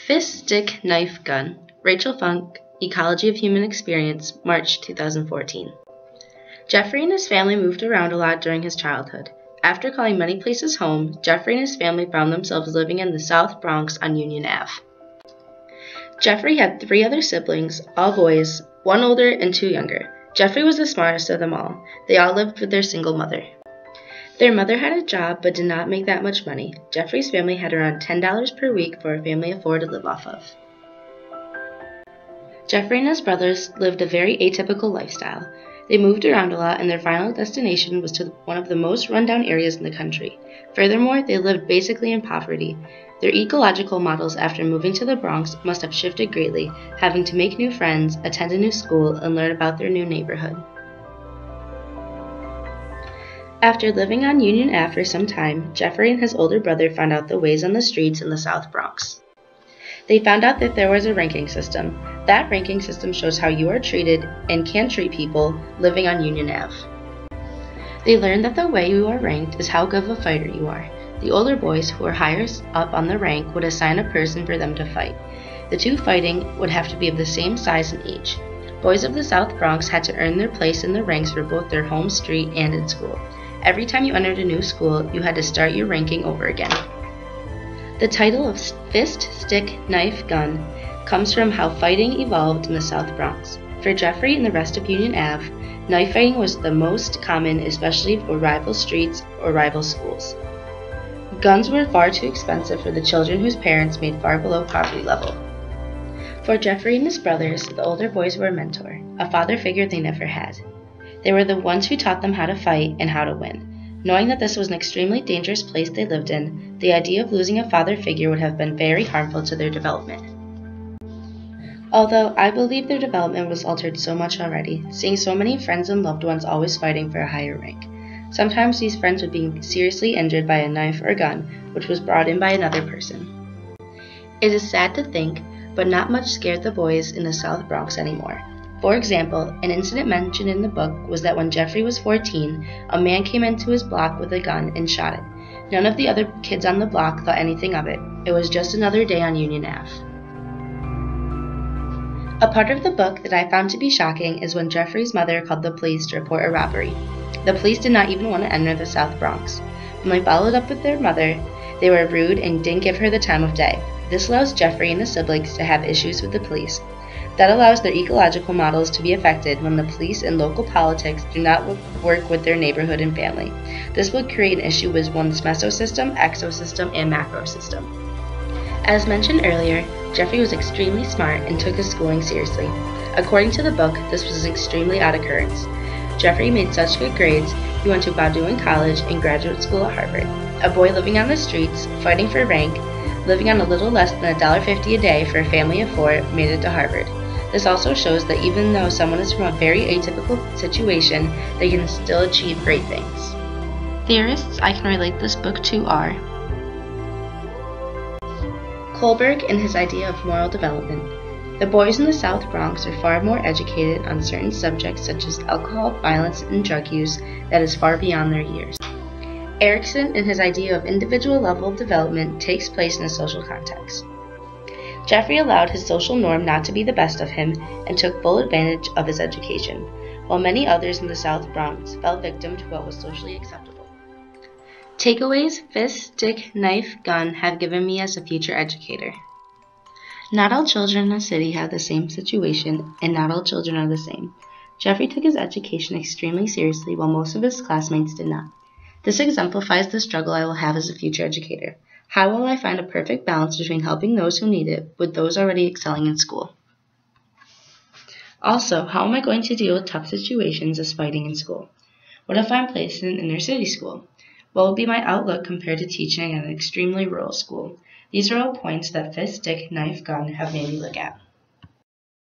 Fist, Stick, Knife, Gun. Rachel Funk, Ecology of Human Experience, March 2014. Jeffrey and his family moved around a lot during his childhood. After calling many places home, Jeffrey and his family found themselves living in the South Bronx on Union Ave. Jeffrey had 3 other siblings, all boys, 1 older and 2 younger. Jeffrey was the smartest of them all. They all lived with their single mother. Their mother had a job but did not make that much money. Jeffrey's family had around $10 per week for a family of 4 to live off of. Jeffrey and his brothers lived a very atypical lifestyle. They moved around a lot and their final destination was to one of the most rundown areas in the country. Furthermore, they lived basically in poverty. Their ecological models after moving to the Bronx must have shifted greatly, having to make new friends, attend a new school, and learn about their new neighborhood. After living on Union Ave for some time, Jeffrey and his older brother found out the ways on the streets in the South Bronx. They found out that there was a ranking system. That ranking system shows how you are treated and can treat people living on Union Ave. They learned that the way you are ranked is how good of a fighter you are. The older boys, who were higher up on the rank, would assign a person for them to fight. The 2 fighting would have to be of the same size and age. Boys of the South Bronx had to earn their place in the ranks for both their home street and in school. Every time you entered a new school, you had to start your ranking over again. The title of Fist, Stick, Knife, Gun comes from how fighting evolved in the South Bronx. For Jeffrey and the rest of Union Ave, knife fighting was the most common, especially for rival streets or rival schools. Guns were far too expensive for the children whose parents made far below poverty level. For Jeffrey and his brothers, the older boys were a mentor, a father figure they never had. They were the ones who taught them how to fight and how to win. Knowing that this was an extremely dangerous place they lived in, the idea of losing a father figure would have been very harmful to their development. Although I believe their development was altered so much already, seeing so many friends and loved ones always fighting for a higher rank. Sometimes these friends would be seriously injured by a knife or gun, which was brought in by another person. It is sad to think, but not much scared the boys in the South Bronx anymore. For example, an incident mentioned in the book was that when Jeffrey was 14, a man came into his block with a gun and shot it. None of the other kids on the block thought anything of it. It was just another day on Union Ave. A part of the book that I found to be shocking is when Jeffrey's mother called the police to report a robbery. The police did not even want to enter the South Bronx. When they followed up with their mother, they were rude and didn't give her the time of day. This allows Jeffrey and his siblings to have issues with the police. That allows their ecological models to be affected when the police and local politics do not work with their neighborhood and family. This would create an issue with one's mesosystem, exosystem, and macrosystem. As mentioned earlier, Jeffrey was extremely smart and took his schooling seriously. According to the book, this was an extremely odd occurrence. Jeffrey made such good grades, he went to Bowdoin College and graduate school at Harvard. A boy living on the streets, fighting for rank, living on a little less than $1.50 a day for a family of 4, made it to Harvard. This also shows that even though someone is from a very atypical situation, they can still achieve great things. Theorists I can relate this book to are Kohlberg and his idea of moral development. The boys in the South Bronx are far more educated on certain subjects such as alcohol, violence, and drug use that is far beyond their years. Erikson and his idea of individual level of development takes place in a social context. Jeffrey allowed his social norm not to be the best of him and took full advantage of his education, while many others in the South Bronx fell victim to what was socially acceptable. Takeaways Fist, Stick, Knife, Gun have given me as a future educator. Not all children in a city have the same situation, and not all children are the same. Jeffrey took his education extremely seriously while most of his classmates did not. This exemplifies the struggle I will have as a future educator. How will I find a perfect balance between helping those who need it with those already excelling in school? Also, how am I going to deal with tough situations as fighting in school? What if I'm placed in an inner city school? What will be my outlook compared to teaching at an extremely rural school? These are all points that Fist, Stick, Knife, Gun have made me look at.